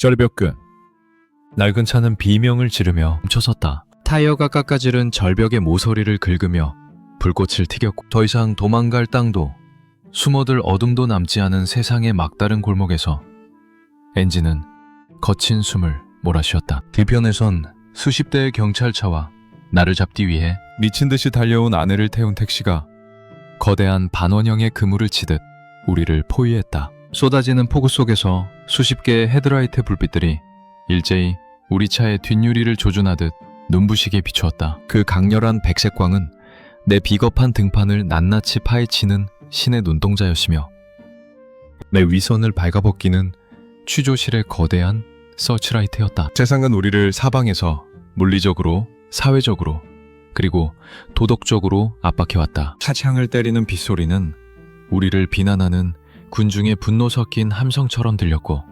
절벽 끝. 낡은 차는 비명을 지르며 멈춰섰다. 타이어가 깎아지른 절벽의 모서리를 긁으며 불꽃을 튀겼고 더 이상 도망갈 땅도 숨어들 어둠도 남지 않은 세상의 막다른 골목에서 엔진은 거친 숨을 몰아쉬었다. 뒤편에선 수십 대의 경찰차와 나를 잡기 위해 미친 듯이 달려온 아내를 태운 택시가 거대한 반원형의 그물을 치듯 우리를 포위했다. 쏟아지는 폭우 속에서 수십 개의 헤드라이트 불빛들이 일제히 우리 차의 뒷유리를 조준하듯 눈부시게 비추었다. 그 강렬한 백색광은 내 비겁한 등판을 낱낱이 파헤치는 신의 눈동자였으며 내 위선을 발가벗기는 취조실의 거대한 서치라이트였다. 세상은 우리를 사방에서 물리적으로, 사회적으로, 그리고 도덕적으로 압박해왔다. 차창을 때리는 빗소리는 우리를 비난하는 군중의 분노 섞인 함성처럼 들렸고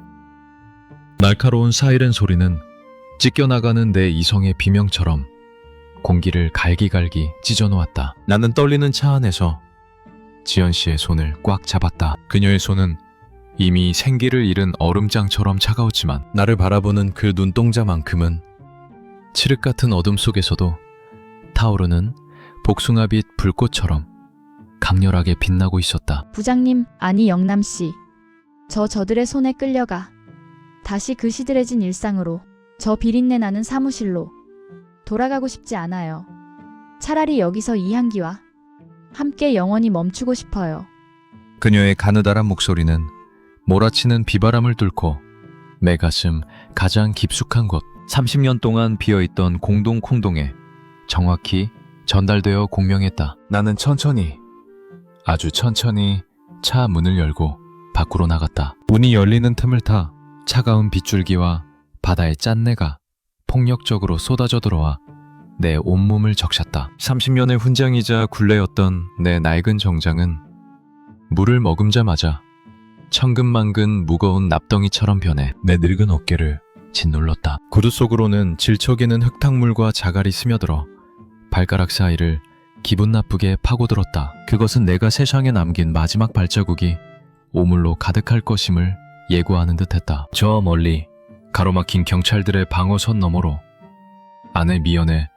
날카로운 사이렌 소리는 찢겨나가는 내 이성의 비명처럼 공기를 갈기갈기 찢어놓았다. 나는 떨리는 차 안에서 지연 씨의 손을 꽉 잡았다. 그녀의 손은 이미 생기를 잃은 얼음장처럼 차가웠지만 나를 바라보는 그 눈동자만큼은 칠흑 같은 어둠 속에서도 타오르는 복숭아빛 불꽃처럼 강렬하게 빛나고 있었다. 부장님, 아니 영남씨. 저들의 손에 끌려가 다시 그 시들해진 일상으로, 저 비린내 나는 사무실로 돌아가고 싶지 않아요. 차라리 여기서 이 향기와 함께 영원히 멈추고 싶어요. 그녀의 가느다란 목소리는 몰아치는 비바람을 뚫고 내 가슴 가장 깊숙한 곳 30년 동안 비어있던 공동 콩동에 정확히 전달되어 공명했다. 나는 천천히, 아주 천천히 차 문을 열고 밖으로 나갔다. 문이 열리는 틈을 타 차가운 빗줄기와 바다의 짠내가 폭력적으로 쏟아져 들어와 내 온몸을 적셨다. 30년의 훈장이자 굴레였던 내 낡은 정장은 물을 머금자마자 천근만근 무거운 납덩이처럼 변해 내 늙은 어깨를 짓눌렀다. 구두 속으로는 질척이는 흙탕물과 자갈이 스며들어 발가락 사이를 기분 나쁘게 파고들었다. 그것은 내가 세상에 남긴 마지막 발자국이 오물로 가득할 것임을 예고하는 듯했다. 저 멀리 가로막힌 경찰들의 방어선 너머로 아내 미연의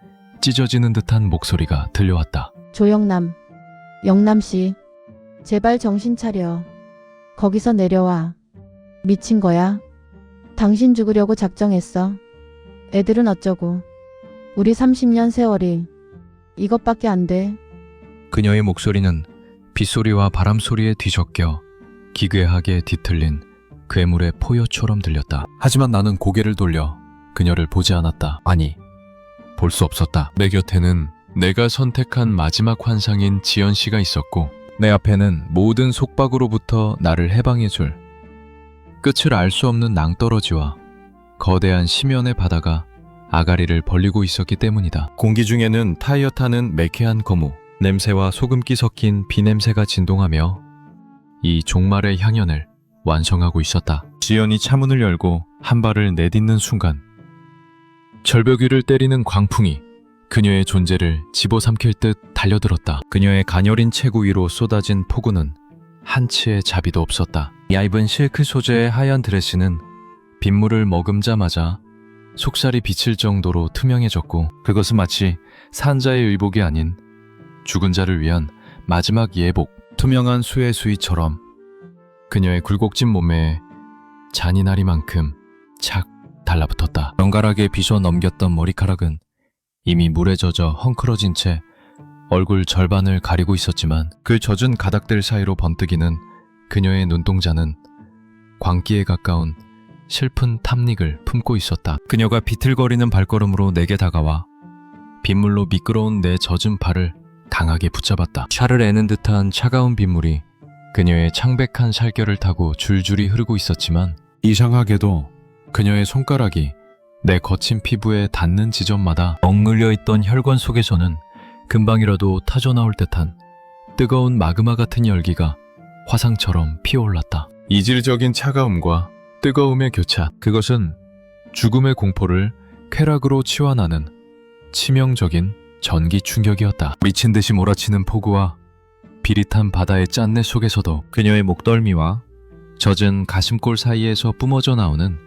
찢어지는 듯한 목소리가 들려왔다. 조영남, 영남씨, 제발 정신 차려. 거기서 내려와. 미친 거야? 당신 죽으려고 작정했어. 애들은 어쩌고. 우리 30년 세월이 이것밖에 안 돼. 그녀의 목소리는 빗소리와 바람소리에 뒤섞여 기괴하게 뒤틀린 괴물의 포효처럼 들렸다. 하지만 나는 고개를 돌려 그녀를 보지 않았다. 아니, 볼 수 없었다. 내 곁에는 내가 선택한 마지막 환상인 지연 씨가 있었고 내 앞에는 모든 속박으로부터 나를 해방해줄 끝을 알 수 없는 낭떠러지와 거대한 심연의 바다가 아가리를 벌리고 있었기 때문이다. 공기 중에는 타이어 타는 매캐한 거무, 냄새와 소금기 섞인 비냄새가 진동하며 이 종말의 향연을 완성하고 있었다. 지연이 차문을 열고 한 발을 내딛는 순간 절벽 위를 때리는 광풍이 그녀의 존재를 집어삼킬 듯 달려들었다. 그녀의 가녀린 체구 위로 쏟아진 폭우는 한치의 자비도 없었다. 얇은 실크 소재의 하얀 드레스는 빗물을 머금자마자 속살이 비칠 정도로 투명해졌고 그것은 마치 산자의 의복이 아닌 죽은 자를 위한 마지막 예복, 투명한 수의 수위처럼 그녀의 굴곡진 몸에 잔인하리만큼 착 달라붙었다. 정갈하게 빗어 넘겼던 머리카락은 이미 물에 젖어 헝클어진 채 얼굴 절반을 가리고 있었지만 그 젖은 가닥들 사이로 번뜩이는 그녀의 눈동자는 광기에 가까운 슬픈 탐닉을 품고 있었다. 그녀가 비틀거리는 발걸음으로 내게 다가와 빗물로 미끄러운 내 젖은 발을 강하게 붙잡았다. 차를 애는 듯한 차가운 빗물이 그녀의 창백한 살결을 타고 줄줄이 흐르고 있었지만 이상하게도 그녀의 손가락이 내 거친 피부에 닿는 지점마다 억눌려 있던 혈관 속에서는 금방이라도 타져나올 듯한 뜨거운 마그마 같은 열기가 화상처럼 피어올랐다. 이질적인 차가움과 뜨거움의 교차, 그것은 죽음의 공포를 쾌락으로 치환하는 치명적인 전기 충격이었다. 미친 듯이 몰아치는 폭우와 비릿한 바다의 짠내 속에서도 그녀의 목덜미와 젖은 가슴골 사이에서 뿜어져 나오는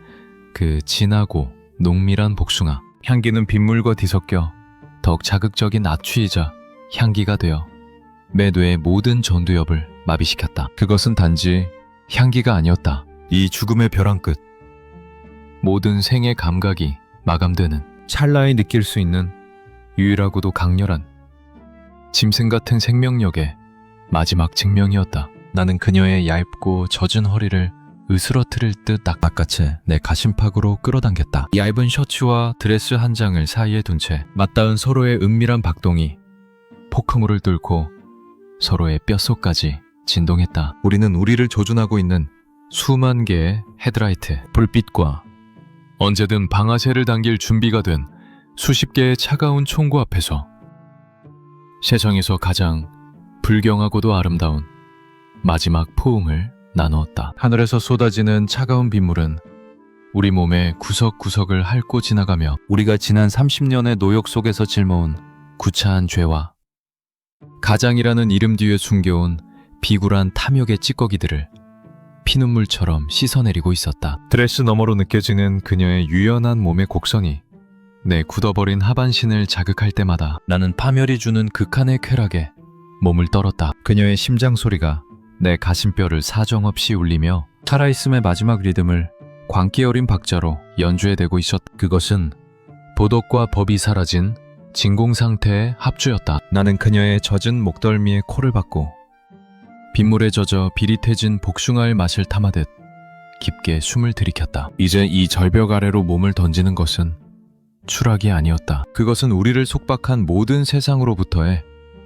그 진하고 농밀한 복숭아. 향기는 빗물과 뒤섞여 더욱 자극적인 악취이자 향기가 되어 내 뇌의 모든 전두엽을 마비시켰다. 그것은 단지 향기가 아니었다. 이 죽음의 벼랑 끝. 모든 생의 감각이 마감되는 찰나에 느낄 수 있는 유일하고도 강렬한 짐승 같은 생명력의 마지막 증명이었다. 나는 그녀의 얇고 젖은 허리를 으스러뜨릴 듯 낚아채 내 가심팍으로 끌어당겼다. 얇은 셔츠와 드레스 한 장을 사이에 둔 채 맞닿은 서로의 은밀한 박동이 폭풍우를 뚫고 서로의 뼛속까지 진동했다. 우리는 우리를 조준하고 있는 수만 개의 헤드라이트, 불빛과 언제든 방아쇠를 당길 준비가 된 수십 개의 차가운 총구 앞에서 세상에서 가장 불경하고도 아름다운 마지막 포옹을 나누었다. 하늘에서 쏟아지는 차가운 빗물은 우리 몸의 구석구석을 핥고 지나가며 우리가 지난 30년의 노역 속에서 짊어온 구차한 죄와 가장이라는 이름 뒤에 숨겨온 비굴한 탐욕의 찌꺼기들을 피눈물처럼 씻어내리고 있었다. 드레스 너머로 느껴지는 그녀의 유연한 몸의 곡선이 내 굳어버린 하반신을 자극할 때마다 나는 파멸이 주는 극한의 쾌락에 몸을 떨었다. 그녀의 심장 소리가 내 가심뼈를 사정없이 울리며 살아있음의 마지막 리듬을 광기 어린 박자로 연주해대고 있었다. 그것은 도덕과 법이 사라진 진공 상태의 합주였다. 나는 그녀의 젖은 목덜미에 코를 박고 빗물에 젖어 비릿해진 복숭아의 맛을 탐하듯 깊게 숨을 들이켰다. 이제 이 절벽 아래로 몸을 던지는 것은 추락이 아니었다. 그것은 우리를 속박한 모든 세상으로부터의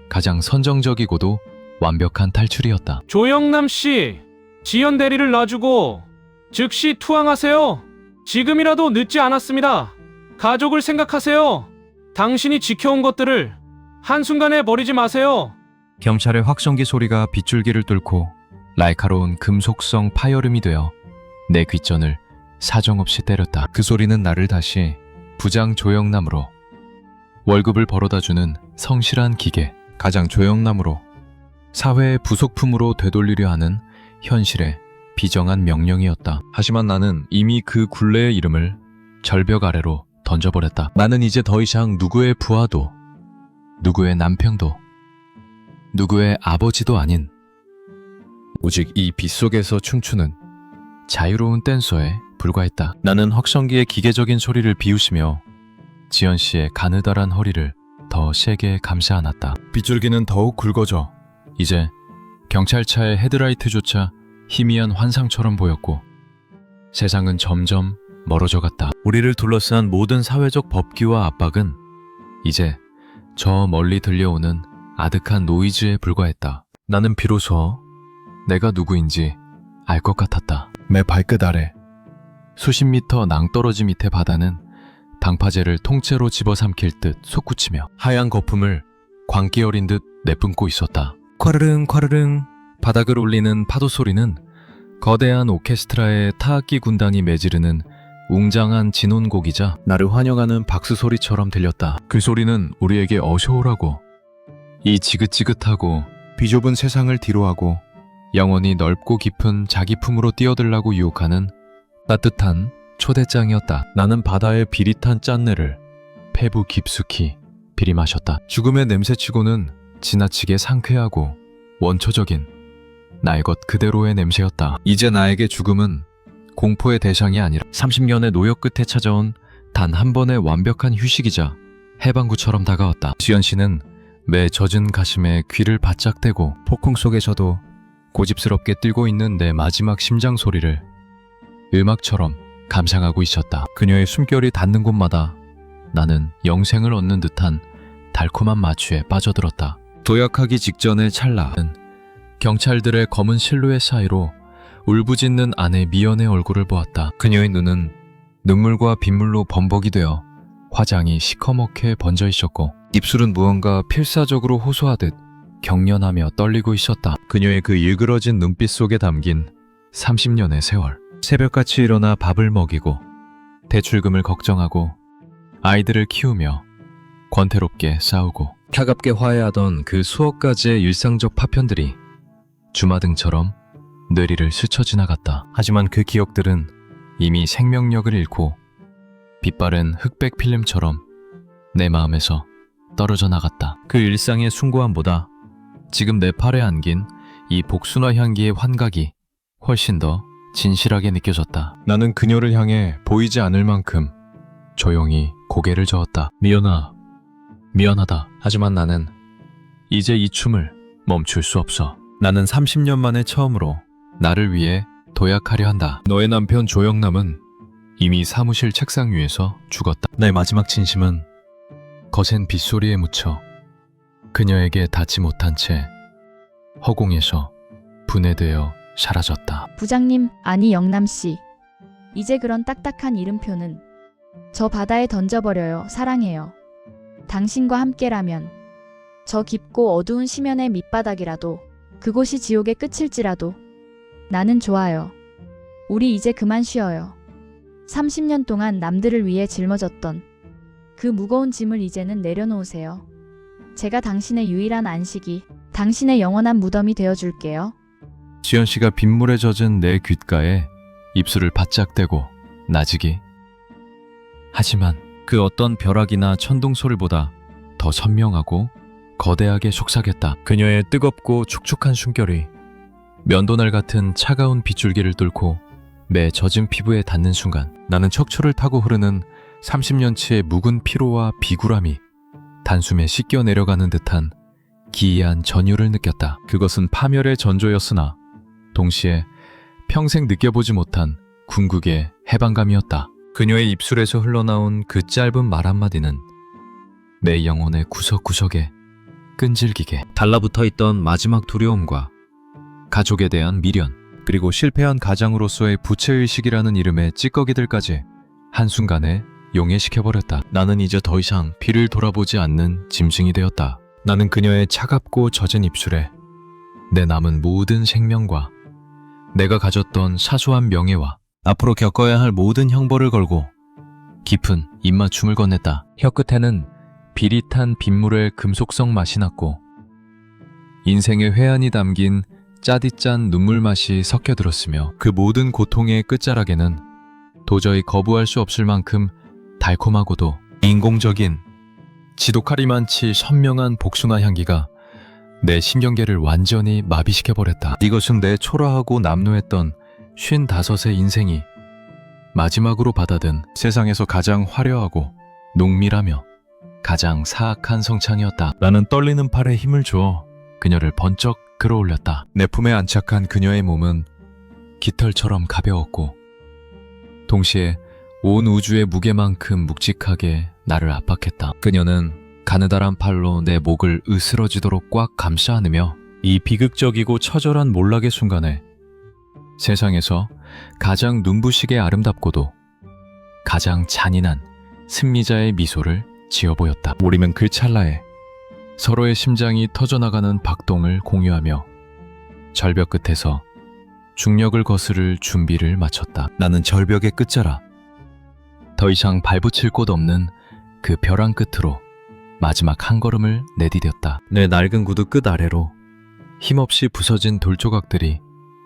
가장 선정적이고도 완벽한 탈출이었다. 조영남 씨, 지연 대리를 놔주고 즉시 투항하세요. 지금이라도 늦지 않았습니다. 가족을 생각하세요. 당신이 지켜온 것들을 한순간에 버리지 마세요. 경찰의 확성기 소리가 빗줄기를 뚫고 날카로운 금속성 파열음이 되어 내 귓전을 사정없이 때렸다. 그 소리는 나를 다시 부장 조영남으로, 월급을 벌어다주는 성실한 기계 가장 조영남으로, 사회의 부속품으로 되돌리려 하는 현실의 비정한 명령이었다. 하지만 나는 이미 그 굴레의 이름을 절벽 아래로 던져버렸다. 나는 이제 더 이상 누구의 부하도, 누구의 남편도, 누구의 아버지도 아닌 오직 이 빗속에서 춤추는 자유로운 댄서에 불과했다. 나는 확성기의 기계적인 소리를 비웃으며 지연 씨의 가느다란 허리를 더 세게 감싸 안았다. 빗줄기는 더욱 굵어져 이제 경찰차의 헤드라이트조차 희미한 환상처럼 보였고 세상은 점점 멀어져 갔다. 우리를 둘러싼 모든 사회적 법규와 압박은 이제 저 멀리 들려오는 아득한 노이즈에 불과했다. 나는 비로소 내가 누구인지 알 것 같았다. 내 발끝 아래 수십 미터 낭떠러지 밑에 바다는 방파제를 통째로 집어삼킬 듯 솟구치며 하얀 거품을 광기 어린 듯 내뿜고 있었다. 콰르릉 콰르릉 바닥을 울리는 파도 소리는 거대한 오케스트라의 타악기 군단이 매지르는 웅장한 진혼곡이자 나를 환영하는 박수 소리처럼 들렸다. 그 소리는 우리에게 어서오라고, 이 지긋지긋하고 비좁은 세상을 뒤로하고 영원히 넓고 깊은 자기 품으로 뛰어들라고 유혹하는 따뜻한 초대장이었다. 나는 바다의 비릿한 짠내를 폐부 깊숙이 들이마셨다. 죽음의 냄새치고는 지나치게 상쾌하고 원초적인 나의 것 그대로의 냄새였다. 이제 나에게 죽음은 공포의 대상이 아니라 30년의 노역 끝에 찾아온 단 한 번의 완벽한 휴식이자 해방구처럼 다가왔다. 지연 씨는 매 젖은 가슴에 귀를 바짝 대고 폭풍 속에서도 고집스럽게 뛰고 있는 내 마지막 심장 소리를 음악처럼 감상하고 있었다. 그녀의 숨결이 닿는 곳마다 나는 영생을 얻는 듯한 달콤한 마취에 빠져들었다. 도약하기 직전의 찰나는 경찰들의 검은 실루엣 사이로 울부짖는 아내 미연의 얼굴을 보았다. 그녀의 눈은 눈물과 빗물로 범벅이 되어 화장이 시커멓게 번져 있었고 입술은 무언가 필사적으로 호소하듯 경련하며 떨리고 있었다. 그녀의 그 일그러진 눈빛 속에 담긴 30년의 세월. 새벽같이 일어나 밥을 먹이고 대출금을 걱정하고 아이들을 키우며 권태롭게 싸우고 차갑게 화해하던 그 수억 가지의 일상적 파편들이 주마등처럼 뇌리를 스쳐 지나갔다. 하지만 그 기억들은 이미 생명력을 잃고 빛바랜 흑백 필름처럼 내 마음에서 떨어져 나갔다. 그 일상의 숭고함보다 지금 내 팔에 안긴 이 복숭아 향기의 환각이 훨씬 더 진실하게 느껴졌다. 나는 그녀를 향해 보이지 않을 만큼 조용히 고개를 저었다. 미안하다. 하지만 나는 이제 이 춤을 멈출 수 없어. 나는 30년 만에 처음으로 나를 위해 도약하려 한다. 너의 남편 조영남은 이미 사무실 책상 위에서 죽었다. 나의 마지막 진심은 거센 빗소리에 묻혀 그녀에게 닿지 못한 채 허공에서 분해되어 사라졌다. 부장님, 아니 영남씨. 이제 그런 딱딱한 이름표는 저 바다에 던져버려요. 사랑해요. 당신과 함께라면 저 깊고 어두운 심연의 밑바닥이라도 그곳이 지옥의 끝일지라도 나는 좋아요. 우리 이제 그만 쉬어요. 30년 동안 남들을 위해 짊어졌던 그 무거운 짐을 이제는 내려놓으세요. 제가 당신의 유일한 안식이, 당신의 영원한 무덤이 되어줄게요. 지연 씨가 빗물에 젖은 내 귓가에 입술을 바짝 대고 나지기. 하지만 그 어떤 벼락이나 천둥 소리보다 더 선명하고 거대하게 속삭였다. 그녀의 뜨겁고 축축한 숨결이 면도날 같은 차가운 빗줄기를 뚫고 내 젖은 피부에 닿는 순간 나는 척추를 타고 흐르는 30년치의 묵은 피로와 비굴함이 단숨에 씻겨 내려가는 듯한 기이한 전율을 느꼈다. 그것은 파멸의 전조였으나 동시에 평생 느껴보지 못한 궁극의 해방감이었다. 그녀의 입술에서 흘러나온 그 짧은 말 한마디는 내 영혼의 구석구석에 끈질기게 달라붙어 있던 마지막 두려움과 가족에 대한 미련, 그리고 실패한 가장으로서의 부채의식이라는 이름의 찌꺼기들까지 한순간에 용해시켜버렸다. 나는 이제 더 이상 뒤를 돌아보지 않는 짐승이 되었다. 나는 그녀의 차갑고 젖은 입술에 내 남은 모든 생명과 내가 가졌던 사소한 명예와 앞으로 겪어야 할 모든 형벌을 걸고 깊은 입맞춤을 건넸다. 혀끝에는 비릿한 빗물의 금속성 맛이 났고 인생의 회한이 담긴 짜디짠 눈물 맛이 섞여들었으며 그 모든 고통의 끝자락에는 도저히 거부할 수 없을 만큼 달콤하고도 인공적인 지독하리만치 선명한 복숭아 향기가 내 신경계를 완전히 마비시켜버렸다. 이것은 내 초라하고 남루했던 55의 인생이 마지막으로 받아든 세상에서 가장 화려하고 농밀하며 가장 사악한 성창이었다. 나는 떨리는 팔에 힘을 주어 그녀를 번쩍 끌어올렸다. 내 품에 안착한 그녀의 몸은 깃털처럼 가벼웠고 동시에 온 우주의 무게만큼 묵직하게 나를 압박했다. 그녀는 가느다란 팔로 내 목을 으스러지도록 꽉 감싸 안으며 이 비극적이고 처절한 몰락의 순간에 세상에서 가장 눈부시게 아름답고도 가장 잔인한 승리자의 미소를 지어 보였다. 우리는 그 찰나에 서로의 심장이 터져나가는 박동을 공유하며 절벽 끝에서 중력을 거스를 준비를 마쳤다. 나는 절벽의 끝자락, 더 이상 발붙일 곳 없는 그 벼랑 끝으로 마지막 한 걸음을 내디뎠다. 내 낡은 구두 끝 아래로 힘없이 부서진 돌조각들이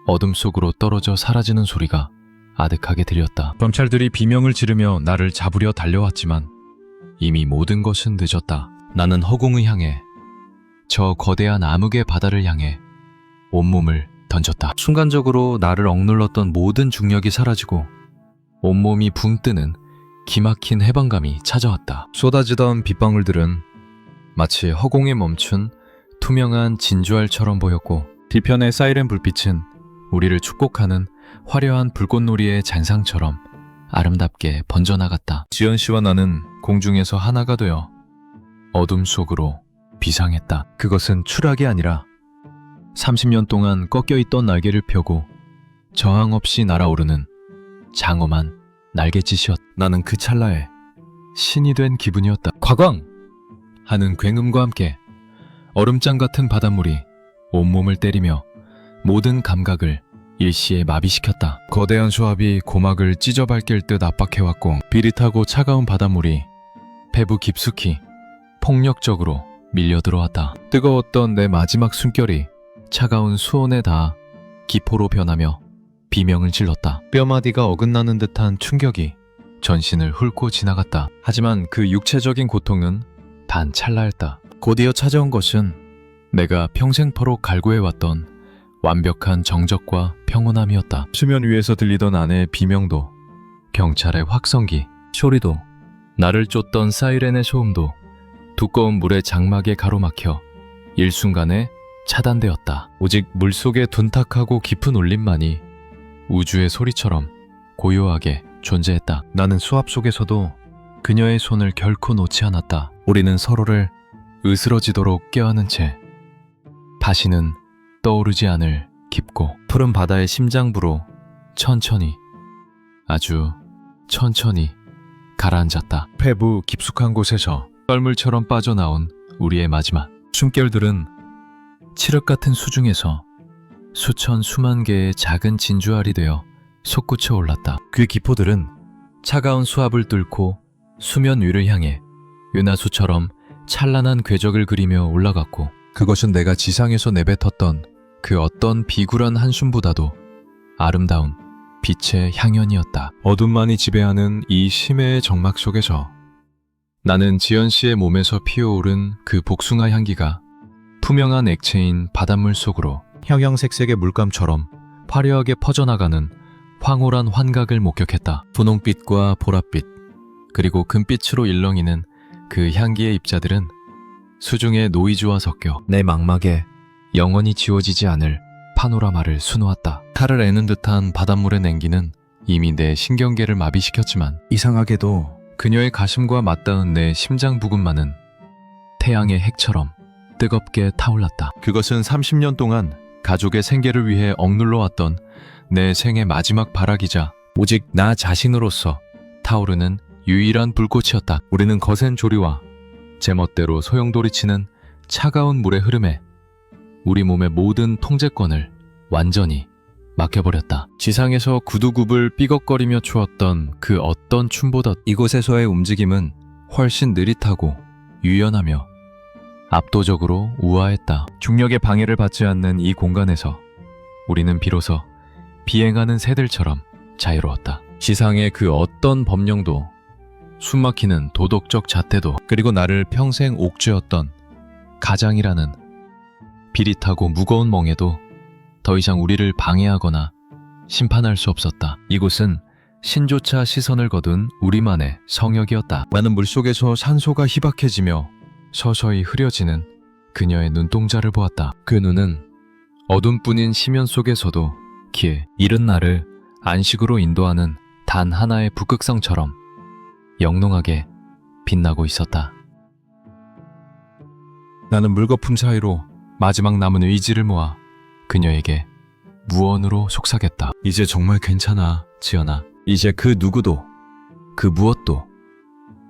어둠 속으로 떨어져 사라지는 소리가 아득하게 들렸다. 검찰들이 비명을 지르며 나를 잡으려 달려왔지만 이미 모든 것은 늦었다. 나는 허공을 향해, 저 거대한 암흑의 바다를 향해 온몸을 던졌다. 순간적으로 나를 억눌렀던 모든 중력이 사라지고 온몸이 붕 뜨는 기막힌 해방감이 찾아왔다. 쏟아지던 빗방울들은 마치 허공에 멈춘 투명한 진주알처럼 보였고 뒤편의 사이렌 불빛은 우리를 축복하는 화려한 불꽃놀이의 잔상처럼 아름답게 번져나갔다. 지연 씨와 나는 공중에서 하나가 되어 어둠 속으로 비상했다. 그것은 추락이 아니라 30년 동안 꺾여있던 날개를 펴고 저항 없이 날아오르는 장엄한 날갯짓이었다. 나는 그 찰나에 신이 된 기분이었다. 과광! 하는 굉음과 함께 얼음장 같은 바닷물이 온몸을 때리며 모든 감각을 일시에 마비시켰다. 거대한 수압이 고막을 찢어밟힐 듯 압박해왔고 비릿하고 차가운 바닷물이 배부 깊숙이 폭력적으로 밀려들어왔다. 뜨거웠던 내 마지막 숨결이 차가운 수온에 닿아 기포로 변하며 비명을 질렀다. 뼈마디가 어긋나는 듯한 충격이 전신을 훑고 지나갔다. 하지만 그 육체적인 고통은 단 찰나였다. 곧이어 찾아온 것은 내가 평생토록 갈구해왔던 완벽한 정적과 평온함이었다. 수면 위에서 들리던 아내의 비명도, 경찰의 확성기 소리도, 나를 쫓던 사이렌의 소음도 두꺼운 물의 장막에 가로막혀 일순간에 차단되었다. 오직 물속의 둔탁하고 깊은 울림만이 우주의 소리처럼 고요하게 존재했다. 나는 수압 속에서도 그녀의 손을 결코 놓지 않았다. 우리는 서로를 으스러지도록 껴안은 채 다시는 떠오르지 않을 깊고 푸른 바다의 심장부로 천천히, 아주 천천히 가라앉았다. 폐부 깊숙한 곳에서 썰물처럼 빠져나온 우리의 마지막 숨결들은 칠흑 같은 수중에서 수천 수만 개의 작은 진주알이 되어 솟구쳐 올랐다. 그 기포들은 차가운 수압을 뚫고 수면 위를 향해 은하수처럼 찬란한 궤적을 그리며 올라갔고, 그것은 내가 지상에서 내뱉었던 그 어떤 비굴한 한숨보다도 아름다운 빛의 향연이었다. 어둠만이 지배하는 이 심해의 정막 속에서 나는 지연 씨의 몸에서 피어오른 그 복숭아 향기가 투명한 액체인 바닷물 속으로 형형색색의 물감처럼 화려하게 퍼져나가는 황홀한 환각을 목격했다. 분홍빛과 보랏빛, 그리고 금빛으로 일렁이는 그 향기의 입자들은 수중의 노이즈와 섞여 내 망막에 영원히 지워지지 않을 파노라마를 수놓았다. 탈을 애는 듯한 바닷물의 냉기는 이미 내 신경계를 마비시켰지만 이상하게도 그녀의 가슴과 맞닿은 내 심장 부근만은 태양의 핵처럼 뜨겁게 타올랐다. 그것은 30년 동안 가족의 생계를 위해 억눌러 왔던 내 생의 마지막 발악이자 오직 나 자신으로서 타오르는 유일한 불꽃이었다. 우리는 거센 조류와 제멋대로 소용돌이치는 차가운 물의 흐름에 우리 몸의 모든 통제권을 완전히 맡겨버렸다. 지상에서 구두굽을 삐걱거리며 추었던 그 어떤 춤보다 이곳에서의 움직임은 훨씬 느릿하고 유연하며 압도적으로 우아했다. 중력의 방해를 받지 않는 이 공간에서 우리는 비로소 비행하는 새들처럼 자유로웠다. 지상의 그 어떤 법령도, 숨막히는 도덕적 잣대도, 그리고 나를 평생 옥죄었던 가장이라는 비릿하고 무거운 멍에도 더 이상 우리를 방해하거나 심판할 수 없었다. 이곳은 신조차 시선을 거둔 우리만의 성역이었다. 나는 물속에서 산소가 희박해지며 서서히 흐려지는 그녀의 눈동자를 보았다. 그 눈은 어둠뿐인 심연 속에서도 기에 이른 나를 안식으로 인도하는 단 하나의 북극성처럼 영롱하게 빛나고 있었다. 나는 물거품 사이로 마지막 남은 의지를 모아 그녀에게 무언으로 속삭였다. 이제 정말 괜찮아, 지연아. 이제 그 누구도, 그 무엇도,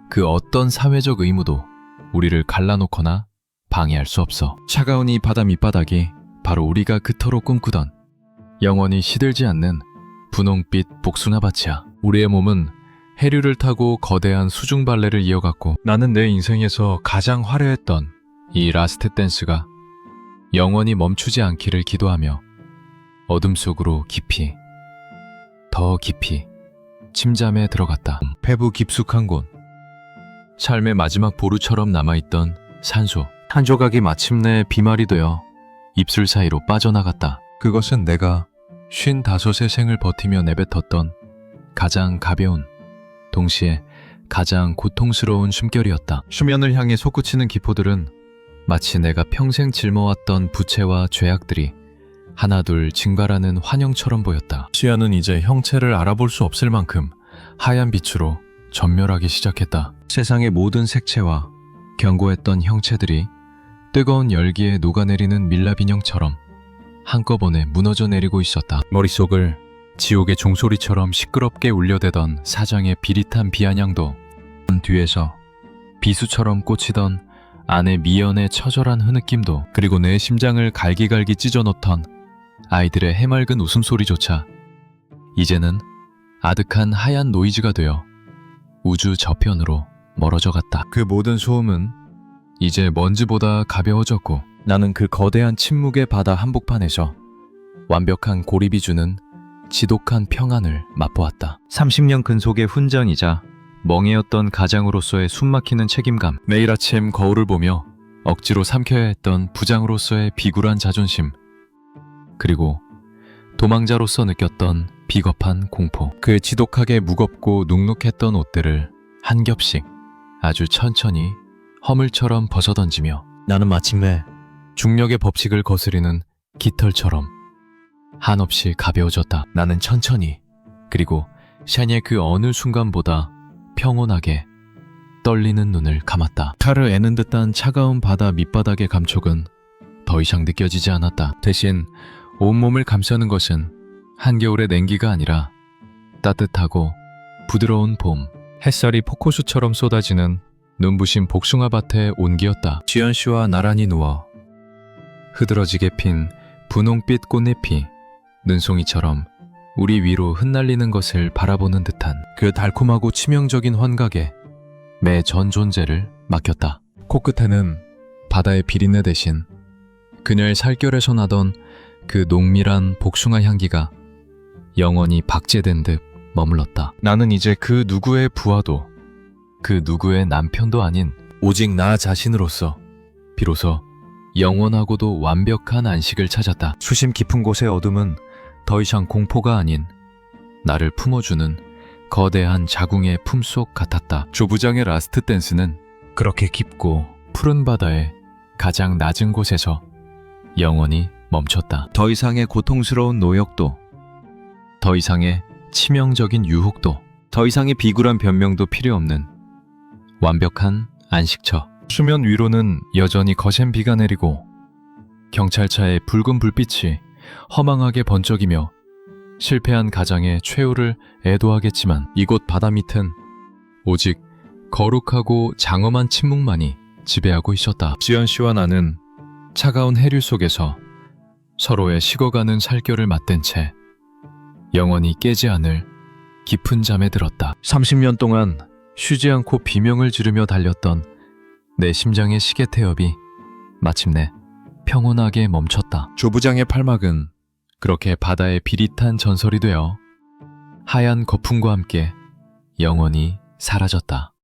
그 어떤 사회적 의무도 우리를 갈라놓거나 방해할 수 없어. 차가운 이 바다 밑바닥이 바로 우리가 그토록 꿈꾸던 영원히 시들지 않는 분홍빛 복숭아밭이야. 우리의 몸은 해류를 타고 거대한 수중 발레를 이어갔고, 나는 내 인생에서 가장 화려했던 이 라스트 댄스가 영원히 멈추지 않기를 기도하며 어둠 속으로 깊이, 더 깊이 침잠에 들어갔다. 폐부 깊숙한 곳, 삶의 마지막 보루처럼 남아있던 산소 한 조각이 마침내 비말이 되어 입술 사이로 빠져나갔다. 그것은 내가 55의 생을 버티며 내뱉었던 가장 가벼운, 동시에 가장 고통스러운 숨결이었다. 수면을 향해 솟구치는 기포들은 마치 내가 평생 짊어왔던 부채와 죄악들이 하나둘 증발하는 환영처럼 보였다. 시야는 이제 형체를 알아볼 수 없을 만큼 하얀 빛으로 전멸하기 시작했다. 세상의 모든 색채와 견고했던 형체들이 뜨거운 열기에 녹아내리는 밀랍인형처럼 한꺼번에 무너져 내리고 있었다. 머릿속을 지옥의 종소리처럼 시끄럽게 울려대던 사장의 비릿한 비아냥도, 뒤에서 비수처럼 꽂히던 아내 미연의 처절한 흐느낌도, 그리고 내 심장을 갈기갈기 찢어놓던 아이들의 해맑은 웃음소리조차 이제는 아득한 하얀 노이즈가 되어 우주 저편으로 멀어져 갔다. 그 모든 소음은 이제 먼지보다 가벼워졌고, 나는 그 거대한 침묵의 바다 한복판에서 완벽한 고립이 주는 지독한 평안을 맛보았다. 30년 근속의 훈장이자 멍해였던 가장으로서의 숨막히는 책임감. 매일 아침 거울을 보며 억지로 삼켜야 했던 부장으로서의 비굴한 자존심, 그리고 도망자로서 느꼈던 비겁한 공포. 그 지독하게 무겁고 눅눅했던 옷들을 한 겹씩 아주 천천히 허물처럼 벗어던지며 나는 마침내 중력의 법칙을 거스리는 깃털처럼 한없이 가벼워졌다. 나는 천천히, 그리고 샤니의 그 어느 순간보다 평온하게 떨리는 눈을 감았다. 칼을 애는 듯한 차가운 바다 밑바닥의 감촉은 더 이상 느껴지지 않았다. 대신 온몸을 감싸는 것은 한겨울의 냉기가 아니라 따뜻하고 부드러운 봄, 햇살이 폭포수처럼 쏟아지는 눈부신 복숭아밭의 온기였다. 지연 씨와 나란히 누워 흐드러지게 핀 분홍빛 꽃잎이 눈송이처럼 우리 위로 흩날리는 것을 바라보는 듯한 그 달콤하고 치명적인 환각에 내 전 존재를 맡겼다. 코끝에는 바다의 비린내 대신 그녀의 살결에서 나던 그 농밀한 복숭아 향기가 영원히 박제된 듯 머물렀다. 나는 이제 그 누구의 부하도, 그 누구의 남편도 아닌 오직 나 자신으로서 비로소 영원하고도 완벽한 안식을 찾았다. 수심 깊은 곳의 어둠은 더 이상 공포가 아닌 나를 품어주는 거대한 자궁의 품속 같았다. 조부장의 라스트 댄스는 그렇게 깊고 푸른 바다의 가장 낮은 곳에서 영원히 멈췄다. 더 이상의 고통스러운 노역도, 더 이상의 치명적인 유혹도, 더 이상의 비굴한 변명도 필요 없는 완벽한 안식처. 수면 위로는 여전히 거센 비가 내리고 경찰차의 붉은 불빛이 허망하게 번쩍이며 실패한 가장의 최후를 애도하겠지만 이곳 바다 밑은 오직 거룩하고 장엄한 침묵만이 지배하고 있었다. 지연 씨와 나는 차가운 해류 속에서 서로의 식어가는 살결을 맞댄 채 영원히 깨지 않을 깊은 잠에 들었다. 30년 동안 쉬지 않고 비명을 지르며 달렸던 내 심장의 시계 태엽이 마침내 평온하게 멈췄다. 조부장의 팔막은 그렇게 바다의 비릿한 전설이 되어 하얀 거품과 함께 영원히 사라졌다.